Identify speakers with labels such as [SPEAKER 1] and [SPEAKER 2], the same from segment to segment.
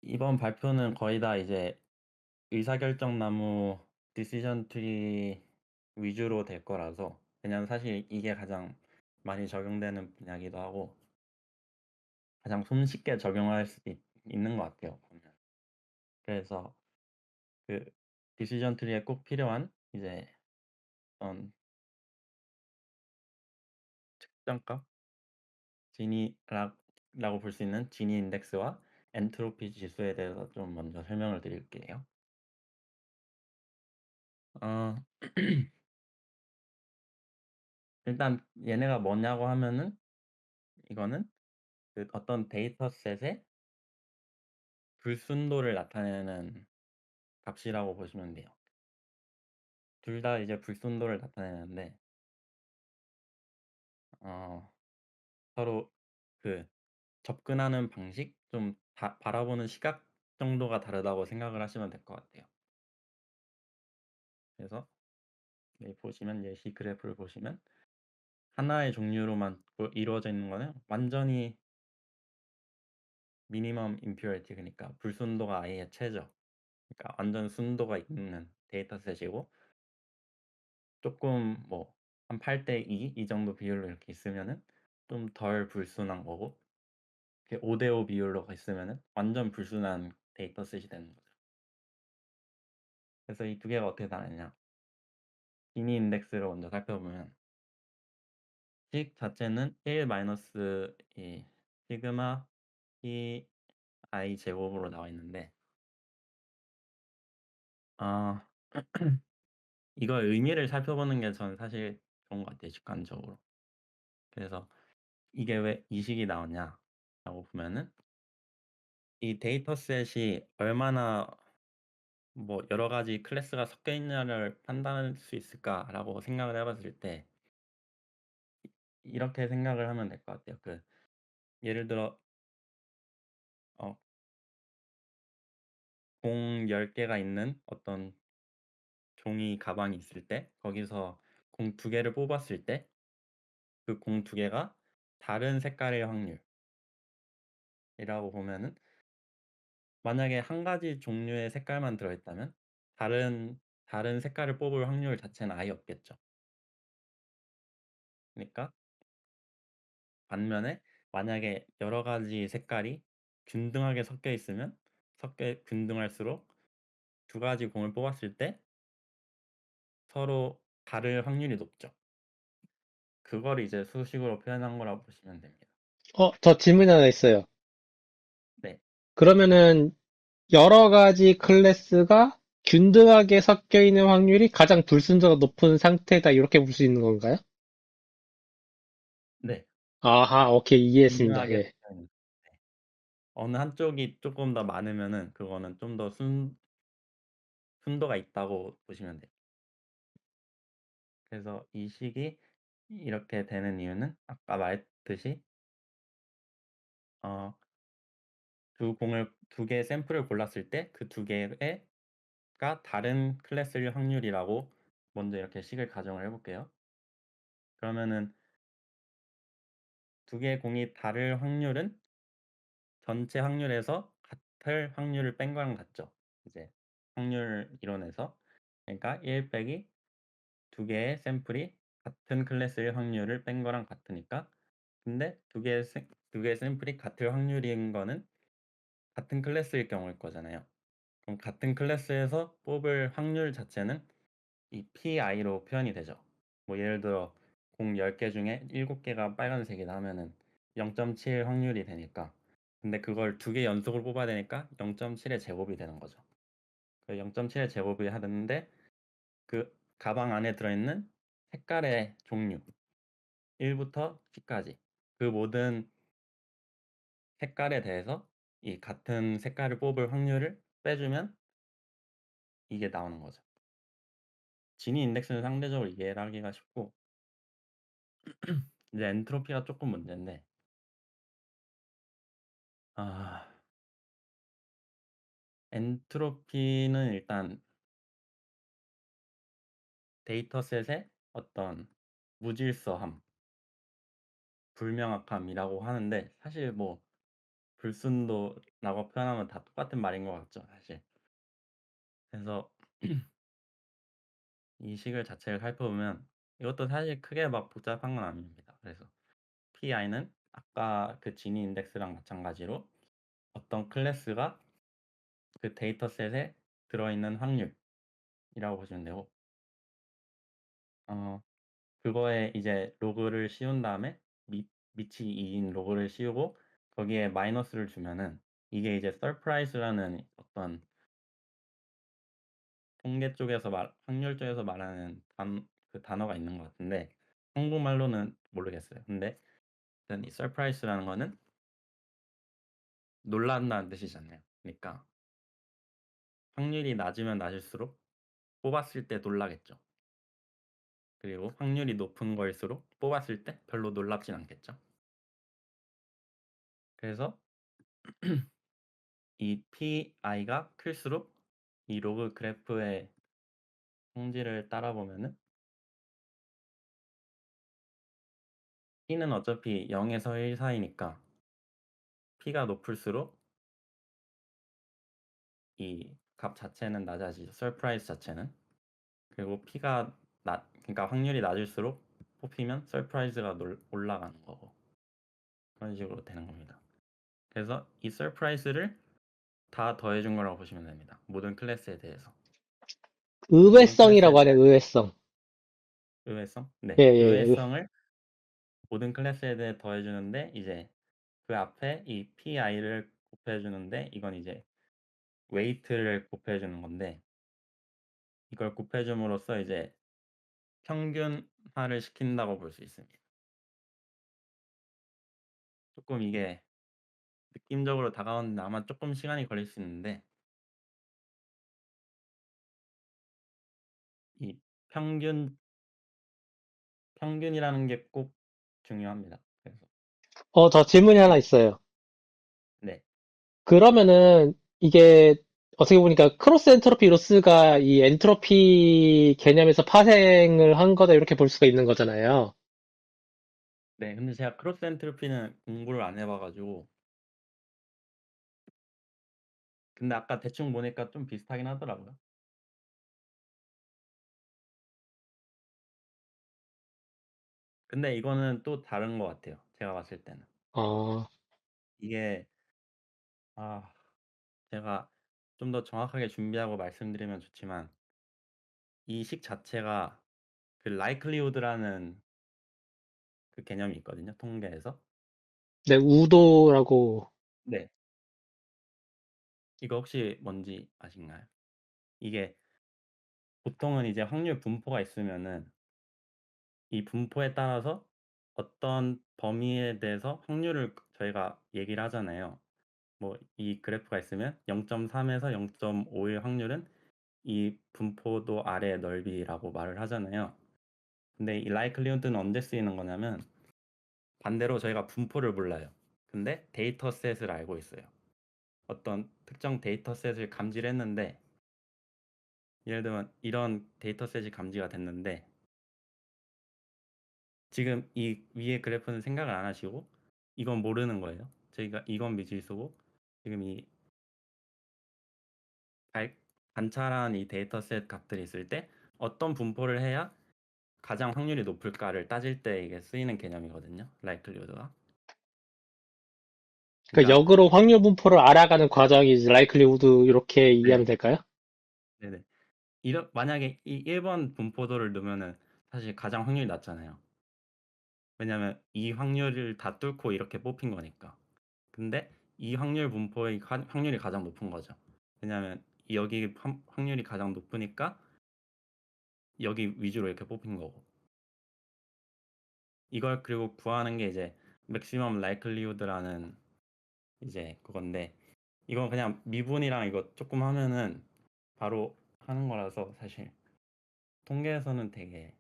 [SPEAKER 1] 이번 발표는 거의 다 이제 의사결정 나무 디시전 트리 위주로 될 거라서 그냥 사실 이게 가장 많이 적용되는 분야기도 하고 가장 손쉽게 적용할 수 있는 것 같아요 보면. 그래서 그 디시전 트리에 꼭 필요한 이제 어떤 측정값 라고 볼 수 있는 지니 인덱스와 엔트로피 지수에 대해서 좀 먼저 설명을 드릴게요. 어 일단 얘네가 뭐냐고 하면은 이거는 그 어떤 데이터셋의 불순도를 나타내는 값이라고 보시면 돼요. 둘 다 이제 불순도를 나타내는데 어 서로 그 접근하는 방식 좀 바라보는 시각 정도가 다르다고 생각을 하시면 될 것 같아요. 그래서 여기 보시면 예시 그래프를 보시면 하나의 종류로만 이루어져 있는 거는 완전히 미니멈 임퓨리티 그러니까 불순도가 아예 최저 그러니까 완전 순도가 있는 데이터셋이고 쪼끔 뭐 한 8대 2 이 정도 비율로 이렇게 있으면은 좀 덜 불순한 거고 이렇게 5대 5 비율로 있으면은 완전 불순한 데이터셋이 되는 거죠. 그래서 이 두 개가 어떻게 다르냐. 기니 인덱스를 먼저 살펴보면 식 자체는 1 마이너스 이 시그마 Pi 제곱으로 나와 있는데 아 이거 의미를 살펴보는 게 저는 사실 좋은 것 같아요 직관적으로. 그래서 이게 왜 이 식이 나오냐라고 보면은 이 데이터셋이 얼마나 뭐 여러 가지 클래스가 섞여 있냐를 판단할 수 있을까라고 생각을 해 봤을 때 이렇게 생각을 하면 될 것 같아요. 예를 들어 어 공 10 개가 있는 어떤 종이 가방이 있을 때 거기서 공 2 개를 뽑았을 때 그 공 2 개가 다른 색깔의 확률이라고 보면은 만약에 한 가지 종류의 색깔만 들어 있다면 다른 색깔을 뽑을 확률 자체는 아예 없겠죠. 그니까 반면에 만약에 여러 가지 색깔이 균등하게 섞여 있으면 섞여 균등할수록 두 가지 공을 뽑았을 때 서로 다를 확률이 높죠. 그거를 이제 수식으로 표현한 거라고 보시면 됩니다.
[SPEAKER 2] 저 질문 하나 있어요.
[SPEAKER 1] 네.
[SPEAKER 2] 그러면은 여러 가지 클래스가 균등하게 섞여 있는 확률이 가장 불순도가 높은 상태다 이렇게 볼 수 있는 건가요?
[SPEAKER 1] 네.
[SPEAKER 2] 아하, 오케이, 이해했습니다.
[SPEAKER 1] 균등하게
[SPEAKER 2] 예.
[SPEAKER 1] 섞여 있는 네. 어느 한쪽이 쪼끔 더 많으면은 그거는 좀 더 순도가 있다고 보시면 돼요. 그래서 이 식이 이렇게 되는 이유는 아까 말했듯이 어 두 개의 샘플을 골랐을 때 그 두 개가 다른 클래스일 확률이라고 먼저 이렇게 식을 가정을 해 볼게요. 그러면은 두 개의 공이 다를 확률은 전체 확률에서 같을 확률을 뺀 거랑 같죠. 이제 확률 이론에서. 그러니까 1 빼기 두 개의 샘플이 같은 클래스일 확률을 뺀 거랑 같으니까 근데 두 개의 샘플이 같을 확률인 거는 같은 클래스일 경우일 거잖아요. 그럼 같은 클래스에서 뽑을 확률 자체는 이 Pi로 표현이 되죠. 뭐 예를 들어 공 10개 중에 7 개가 빨간색이다 하면은 0.7 확률이 되니까. 근데 그걸 두 개 연속으로 뽑아야 되니까 0.7의 제곱이 되는 거죠. 그 0.7의 제곱이 하는데 그 가방 안에 들어 있는 색깔의 종류 1 부터 10 까지 그 모든 색깔에 대해서 이 같은 색깔을 뽑을 확률을 빼주면 이게 나오는 거죠. 지니 인덱스는 상대적으로 이해를 하기가 쉽고 이제 엔트로피가 쪼끔 문제인데 아 엔트로피는 일단 데이터셋의 어떤 무질서함, 불명확함이라고 하는데 사실 뭐 불순도라고 표현하면 다 똑같은 말인 것 같죠 사실. 그래서 이 식을 자체를 살펴보면 이것도 사실 크게 막 복잡한 건 아닙니다. 그래서 PI는 아까 그 지니 인덱스랑 마찬가지로 어떤 클래스가 그 데이터셋에 들어있는 확률이라고 보시면 되고, 어 그거에 이제 로그를 씌운 다음에 밑 밑이 2인 로그를 씌우고 거기에 마이너스를 주면은 이게 이제 서프라이즈라는 어떤 통계 쪽에서 확률 쪽에서 말하는 그 단어가 있는 것 같은데 한국말로는 모르겠어요. 근데 일단 이 서프라이즈라는 거는 놀란다는 뜻이잖아요. 그러니까 확률이 낮으면 낮을수록 뽑았을 때 놀라겠죠. 그리고 확률이 높은 거일수록 뽑았을 때 별로 놀랍진 않겠죠. 그래서 이 PI가 클수록 이 로그 그래프의 성질을 따라 보면은 P는 어차피 0에서 1 사이니까 P가 높을수록 이 값 자체는 낮아지죠. 서프라이즈 자체는. 그리고 P가 그러니까 확률이 낮을수록 뽑히면 서프라이즈가 올라가는 거고 그런 식으로 되는 겁니다. 그래서 이 서프라이즈를 다 더해 준 거라고 보시면 됩니다. 모든 클래스에 대해서. 모든 클래스에
[SPEAKER 2] 의외성이라고 하네,
[SPEAKER 1] 대한
[SPEAKER 2] 의외성.
[SPEAKER 1] 의외성?
[SPEAKER 2] 예,
[SPEAKER 1] 네.
[SPEAKER 2] 예, 예.
[SPEAKER 1] 의외성을 모든 클래스에 대해 더해 주는데 이제 그 앞에 이 PI를 곱해 주는데 이건 이제 웨이트를 곱해 주는 건데 이걸 곱해 줌으로써 이제 평균화를 시킨다고 볼 수 있습니다. 조금 이게 느낌적으로 다가오는데 아마 조금 시간이 걸릴 수 있는데 이 평균 평균이라는 게 꼭 중요합니다. 그래서
[SPEAKER 2] 저 질문이 하나
[SPEAKER 1] 이
[SPEAKER 2] 있어요.
[SPEAKER 1] 네.
[SPEAKER 2] 그러면은 이게 어떻게 보니까 크로스 엔트로피 로스가 이 엔트로피 개념에서 파생을 한 거다 이렇게 볼 수가 있는 거잖아요.
[SPEAKER 1] 네. 근데 제가 크로스 엔트로피는 공부를 안 해봐 가지고 근데 아까 대충 보니까 좀 비슷하긴 하더라고요. 근데 이거는 또 다른 것 같아요, 제가 봤을 때는.
[SPEAKER 2] 어,
[SPEAKER 1] 이게 아 제가 좀 더 정확하게 준비하고 말씀드리면 좋지만 이 식 자체가 그 likelihood라는 그 개념이 있거든요, 통계에서.
[SPEAKER 2] 네, 우도라고.
[SPEAKER 1] 네. 이거 혹시 뭔지 아시나요? 이게 보통은 이제 확률 분포가 있으면은 이 분포에 따라서 어떤 범위에 대해서 확률을 저희가 얘기를 하잖아요. 뭐 이 그래프가 있으면 0.3에서 0.5의 확률은 이 분포도 아래의 넓이라고 말을 하잖아요. 근데 이 likelihood는 언제 쓰이는 거냐면 반대로 저희가 분포를 몰라요. 근데 데이터셋을 알고 있어요. 어떤 특정 데이터셋을 감지를 했는데 예를 들면 이런 데이터셋이 감지가 됐는데 지금 이 위의 그래프는 생각을 안 하시고 이건 모르는 거예요. 저희가 이건 미지수고 지금 이 발 관찰한 이 데이터셋 값들이 있을 때 어떤 분포를 해야 가장 확률이 높을까를 따질 때 이게 쓰이는 개념이거든요. likelihood가.
[SPEAKER 2] 그러니까
[SPEAKER 1] 그러니까
[SPEAKER 2] 역으로 확률 분포를 알아가는 과정이 이제 라이클리후드 이렇게 이해하면
[SPEAKER 1] 네.
[SPEAKER 2] 될까요?
[SPEAKER 1] 네네. 만약에 이 1번 분포도를 넣으면은 사실 가장 확률이 낮잖아요. 왜냐면 이 확률을 다 뚫고 이렇게 뽑힌 거니까. 근데 이 확률 분포의 확률이 가장 높은 거죠. 왜냐면 여기 확률이 가장 높으니까 여기 위주로 이렇게 뽑힌 거고. 이걸 그리고 구하는 게 이제 maximum likelihood라는 이제 그건데 이건 그냥 미분이랑 이거 조금 하면은 바로 하는 거라서 사실 통계에서는 되게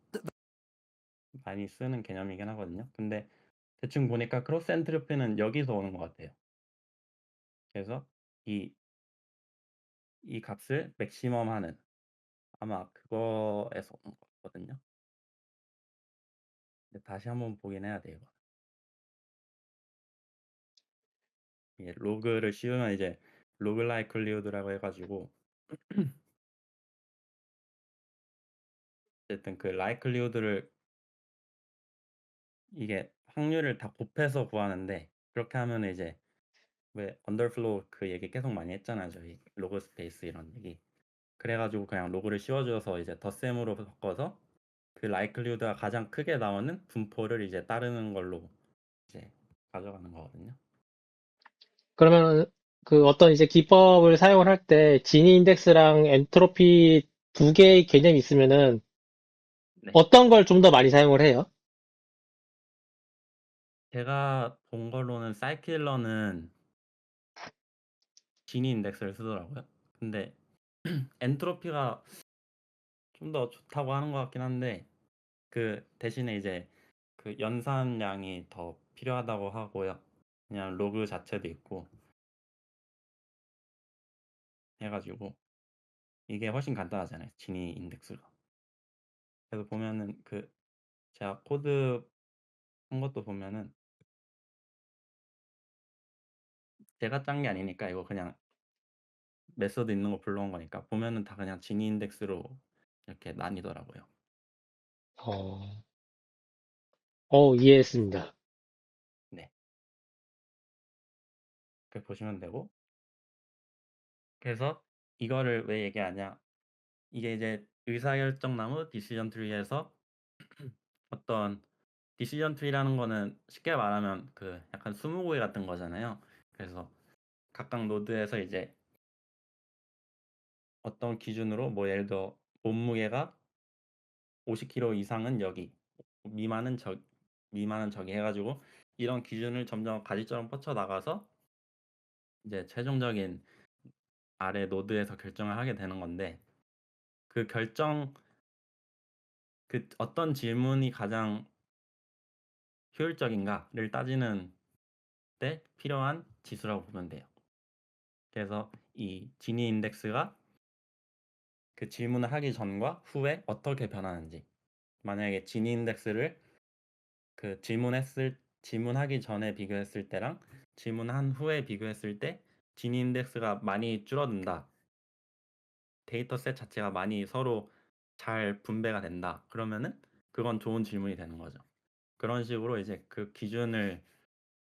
[SPEAKER 1] 많이 쓰는 개념이긴 하거든요. 근데 대충 보니까 크로스 엔트로피는 여기서 오는 것 같아요. 그래서 이 이 값을 맥시멈 하는 아마 그거에서 온 것 같거든요. 근데 다시 한번 보긴 해야 돼요. 이게 로그를 씌우면 이제 로그 라이클리후드라고 해가지고 어쨌든 그 라이클리후드를 이게 확률을 다 곱해서 구하는데 그렇게 하면 이제 왜 언더플로우 그 얘기 계속 많이 했잖아요. 저희 로그 스페이스 이런 얘기. 그래가지고 그냥 로그를 씌워줘서 이제 덧셈으로 바꿔서 그 라이클리후드가 가장 크게 나오는 분포를 이제 따르는 걸로 이제 가져가는 거거든요.
[SPEAKER 2] 그러면 그 어떤 이제 기법을 사용을 할 때 지니 인덱스랑 엔트로피 두 개의 개념이 있으면은
[SPEAKER 1] 네.
[SPEAKER 2] 어떤 걸 좀 더 많이 사용을 해요?
[SPEAKER 1] 제가 본 걸로는 사이클러는 지니 인덱스를 쓰더라고요. 근데 엔트로피가 좀 더 좋다고 하는 것 같긴 한데 그 대신에 이제 그 연산량이 더 필요하다고 하고요. 그냥 로그 자체도 있고 해가지고 이게 훨씬 간단하잖아요. 지니 인덱스가. 그래서 보면은 그 제가 코드 한 것도 보면은 제가 짠 게 아니니까 이거 그냥 메소드 있는 거 불러온 거니까 보면은 다 그냥 지니 인덱스로 이렇게 나뉘더라고요.
[SPEAKER 2] 어, 이해했습니다.
[SPEAKER 1] 네. 그 보시면 되고 그래서 이거를 왜 얘기하냐? 이게 이제 의사결정나무 디시전 트리에서 어떤 디시전 트리라는 거는 쉽게 말하면 그 약간 스무고개 같은 거잖아요. 그래서 각각 노드에서 이제 어떤 기준으로 뭐 예를 들어 몸무게가 50kg 이상은 여기, 미만은 미만은 저기 해가지고 이런 기준을 점점 가지처럼 뻗쳐 나가서 이제 최종적인 아래 노드에서 결정을 하게 되는 건데 그 결정 그 어떤 질문이 가장 효율적인가를 따지는 때 필요한 지수라고 보면 돼요. 그래서 이 지니 인덱스가 그 질문을 하기 전과 후에 어떻게 변하는지 만약에 지니 인덱스를 그 질문하기 전에 비교했을 때랑 질문한 후에 비교했을 때 지니 인덱스가 많이 줄어든다. 데이터셋 자체가 많이 서로 잘 분배가 된다. 그러면은 그건 좋은 질문이 되는 거죠. 그런 식으로 이제 그 기준을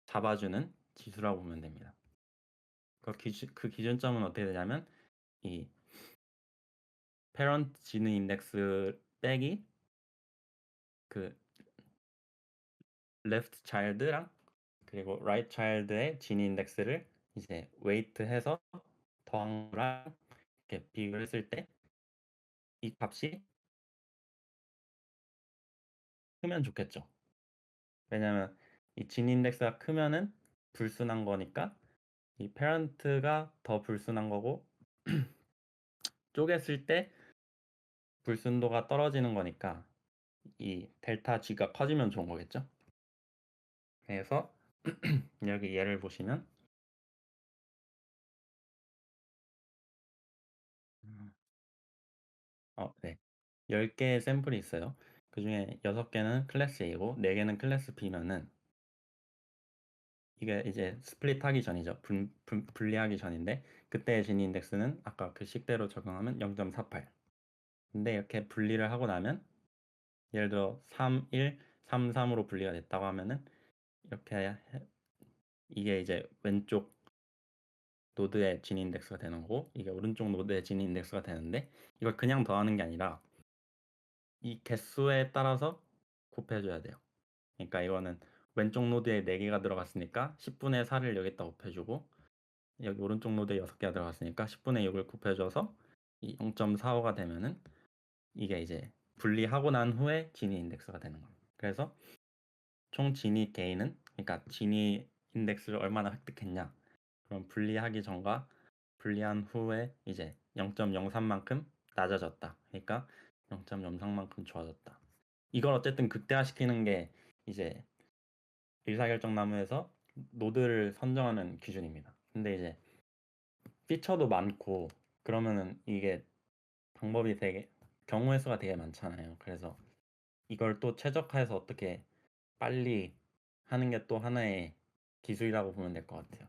[SPEAKER 1] 잡아주는 지수라고 보면 됩니다. 그 기준점은 어떻게 되냐면 이 parent 지능 인덱스 빼기 그 left child랑 그리고 right child의 지니 인덱스를 이제 웨이트해서 더한 거랑 이렇게 비교했을 때 이 값이 크면 좋겠죠. 왜냐면 이 지니 인덱스가 크면은 불순한 거니까 이 parent가 더 불순한 거고 쪼갰을 때 불순도가 떨어지는 거니까 이 델타 G가 커지면 좋은 거겠죠. 그래서 여기 예를 보시면 음, 네. 10개의 샘플이 있어요. 그중에 6개는 클래스 A고 4개는 클래스 B면은 이게 이제 스플릿 하기 전이죠. 분리하기 전인데 그때의 지니 인덱스는 아까 그 식대로 적용하면 0.48. 근데 이렇게 분리를 하고 나면 예를 들어 3, 1, 3, 3으로 분리가 됐다고 하면은 이렇게 이게 이제 왼쪽 노드의 진위 인덱스가 되는 거고 이게 오른쪽 노드의 진위 인덱스가 되는데 이걸 그냥 더하는 게 아니라 이 개수에 따라서 곱해줘야 돼요. 그러니까 이거는 왼쪽 노드에 4개가 들어갔으니까 10분의 4를 여기다 곱해주고 여기 오른쪽 노드에 6개가 들어갔으니까 10분의 6을 곱해줘서 이 0.45가 되면은 이게 이제 분리하고 난 후에 진위 인덱스가 되는 겁니다. 그래서 총 진위 게인은 그러니까 진위 인덱스를 얼마나 획득했냐 그럼 분리하기 전과 분리한 후에 이제 0.03만큼 낮아졌다. 그러니까 0.03만큼 좋아졌다. 이걸 어쨌든 극대화시키는 게 이제 의사결정나무에서 노드를 선정하는 기준입니다. 근데 이제 피처도 많고 그러면은 이게 방법이 되게 경우의 수가 되게 많잖아요. 그래서 이걸 또 최적화해서 어떻게 빨리 하는 게 또 하나의 기술이라고 보면 될 것 같아요.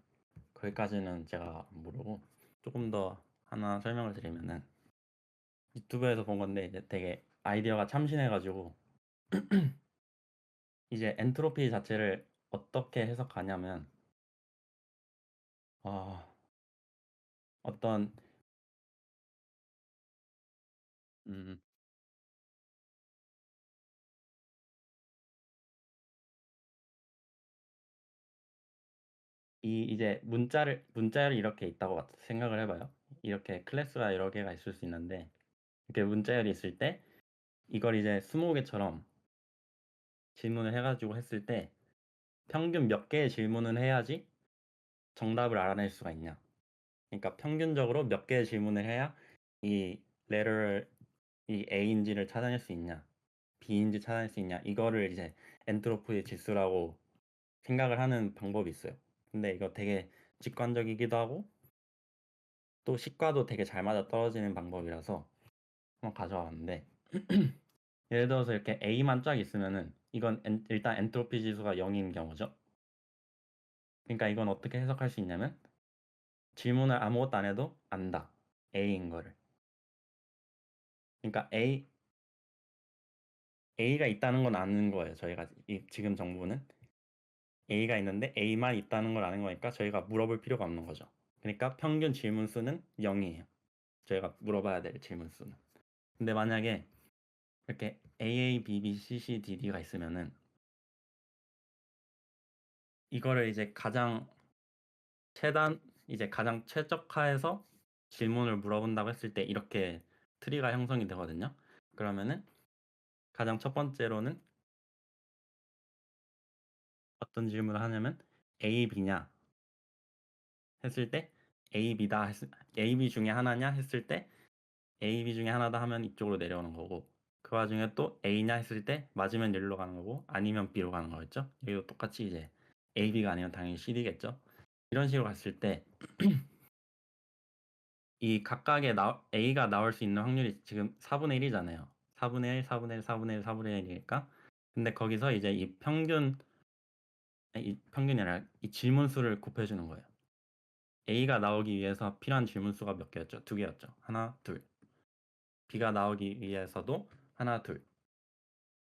[SPEAKER 1] 거기까지는 제가 모르고 조금 더 하나 설명을 드리면은 유튜브에서 본 건데 이제 되게 아이디어가 참신해가지고 이제 엔트로피 자체를 어떻게 해석하냐면 어, 어떤 음, 이 이제 문자를 이렇게 있다고 생각을 해봐요. 이렇게 클래스가 여러 개가 있을 수 있는데 이렇게 문자열이 있을 때 이걸 이제 스무고개처럼 질문을 해가지고 했을 때 평균 몇 개의 질문을 해야지 정답을 알아낼 수가 있냐. 그러니까 평균적으로 몇 개의 질문을 해야 이 레터를 이 A인지를 찾아낼 수 있냐, B인지 찾아낼 수 있냐. 이거를 이제 엔트로피의 지수라고 생각을 하는 방법이 있어요. 근데 이거 되게 직관적이기도 하고 또 식과도 되게 잘 맞아 떨어지는 방법이라서 한번 가져왔는데 예를 들어서 이렇게 A만 쫙 있으면은 이건 일단 엔트로피 지수가 0인 경우죠. 그러니까 이건 어떻게 해석할 수 있냐면 질문을 아무것도 안 해도 안다. A인 거를. 그러니까 A가 있다는 건 아는 거예요. 저희가 지금 정보는 A가 있는데 A만 있다는 걸 아는 거니까 저희가 물어볼 필요가 없는 거죠. 그러니까 평균 질문 수는 0이에요. 저희가 물어봐야 될 질문 수는. 근데 만약에 이렇게 AA, BB, CC, DD가 있으면은 이거를 이제 가장 최적화해서 질문을 물어본다고 했을 때 이렇게 트리가 형성이 되거든요. 그러면은 가장 첫 번째로는 어떤 질문을 하냐면 A, B냐 했을 때 A, B 중에 하나냐 했을 때 A, B 중에 하나다 하면 이쪽으로 내려오는 거고 그 와중에 또 A냐 했을 때 맞으면 여기로 가는 거고 아니면 B로 가는 거겠죠. 여기도 똑같이 이제 A, B가 아니면 당연히 CD겠죠. 이런 식으로 갔을 때 이 각각의 A가 나올 수 있는 확률이 지금 4분의 1이잖아요. 4분의 1, 4분의 1, 4분의 1, 4분의 1이니까 근데 거기서 이제 이 평균이 아니라 이 질문수를 곱해주는 거예요. A가 나오기 위해서 필요한 질문수가 몇 개였죠? 두 개였죠. 하나, 둘. B가 나오기 위해서도 하나, 둘.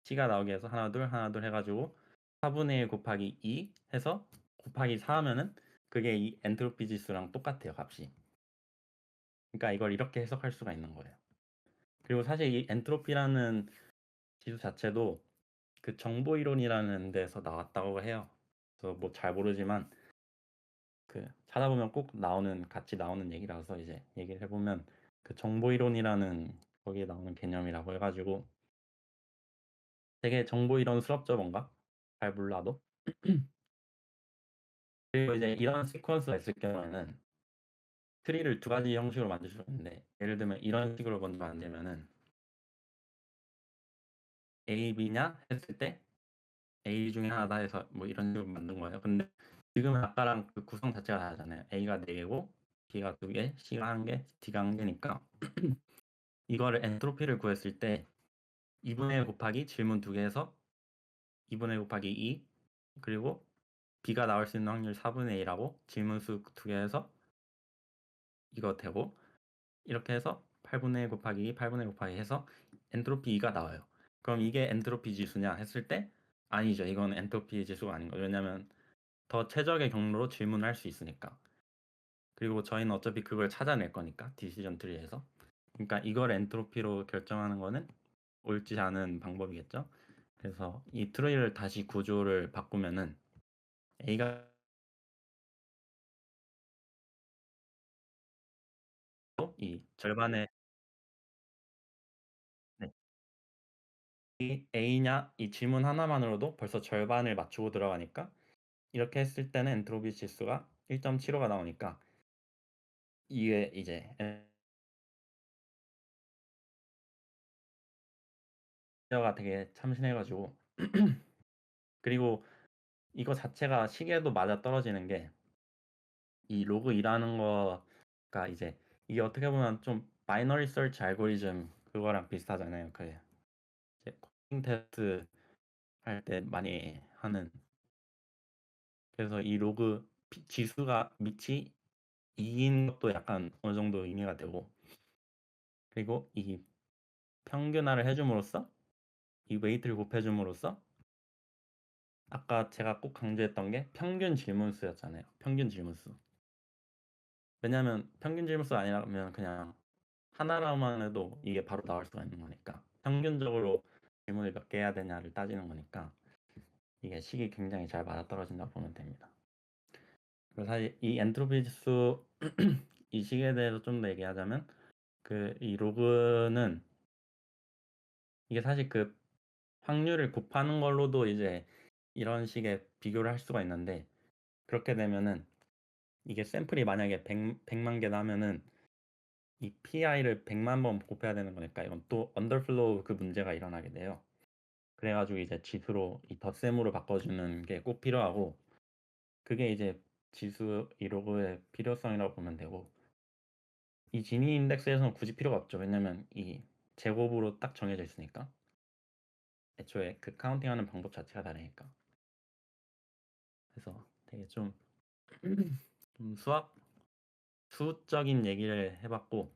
[SPEAKER 1] C가 나오기 위해서 하나, 둘, 하나, 둘 해가지고 4분의 1 곱하기 2 해서 곱하기 4 하면은 그게 이 엔트로피 지수랑 똑같아요, 값이. 그러니까 이걸 이렇게 해석할 수가 있는 거예요. 그리고 사실 이 엔트로피라는 지수 자체도 그 정보 이론이라는 데서 나왔다고 해요. 그래서 뭐 잘 모르지만 그 찾아보면 꼭 같이 나오는 얘기라서 이제 얘기를 해보면 그 정보 이론이라는 거기에 나오는 개념이라고 해가지고 되게 정보 이론스럽죠, 뭔가? 잘 몰라도. 그리고 이제 이런 시퀀스가 있을 경우에는 트리를 두 가지 형식으로 만들 수 있는데 예를 들면 이런 식으로 먼저 만들면은 A, B냐 했을 때 A 중에 하나다 해서 뭐 이런 식으로 만든 거예요. 근데 지금은 아까랑 그 구성 자체가 다르잖아요. A가 4개고 B가 2개, C가 1개, D가 1개니까 이거를 엔트로피를 구했을 때 2분의 1 곱하기 질문 2개에서 2분의 1 곱하기 2 그리고 B가 나올 수 있는 확률 4분의 1하고 질문수 2개에서 이거 되고 이렇게 해서 8분의 1 곱하기 2, 8분의 1 곱하기 해서 엔트로피 2가 나와요. 그럼 이게 엔트로피 지수냐 했을 때 아니죠. 이건 엔트로피 지수가 아닌 거예요. 왜냐면 더 최적의 경로로 질문을 할 수 있으니까. 그리고 저희는 어차피 그걸 찾아낼 거니까 디시전 트리에서. 그러니까 이걸 엔트로피로 결정하는 거는 옳지 않은 방법이겠죠. 그래서 이 트리를 다시 구조를 바꾸면은 A가 이 절반의 네, 이 A냐 이 질문 하나만으로도 벌써 절반을 맞추고 들어가니까 이렇게 했을 때는 엔트로피 지수가 1.75가 나오니까 이게 이제 가 되게 참신해가지고 그리고 이거 자체가 시계도 맞아 떨어지는 게 이 로그 2라는 거가 이제 이게 어떻게 보면 좀 바이너리 서치 알고리즘 그거랑 비슷하잖아요. 그 이제 코딩 테스트 할 때 많이 하는 그래서 이 로그 지수가 밑이 2인 것도 약간 어느 정도 의미가 되고, 그리고 이 평균화를 해 줌으로써 이 웨이트를 곱해 줌으로써 아까 제가 꼭 강조했던 게 평균 질문수였잖아요. 평균 질문수. 왜냐하면 평균 질문수가 아니라면 그냥 하나로만 해도 이게 바로 나올 수가 있는 거니까. 평균적으로 질문을 몇 개 해야 되냐를 따지는 거니까 이게 식이 굉장히 잘 맞아떨어진다고 보면 됩니다. 그리고 사실 이 엔트로피 지수 이 식에 대해서 좀 더 얘기하자면 이 로그는 이게 사실 확률을 곱하는 걸로도 이제 이런 식의 비교를 할 수가 있는데, 그렇게 되면은 이게 샘플이 만약에 100만 개 나면은 이 PI를 100만 번 곱해야 되는 거니까 이건 또 언더플로우 문제가 일어나게 돼요. 그래 가지고 이제 지수로 이 덧셈으로 바꿔주는 게 꼭 필요하고, 그게 이제 지수 이 로그의 필요성이라고 보면 되고, 이 지니 인덱스에서는 굳이 필요가 없죠. 왜냐면 이 제곱으로 딱 정해져 있으니까. 애초에 카운팅하는 방법 자체가 다르니까. 그래서 되게 좀 수학적인 얘기를 해 봤고,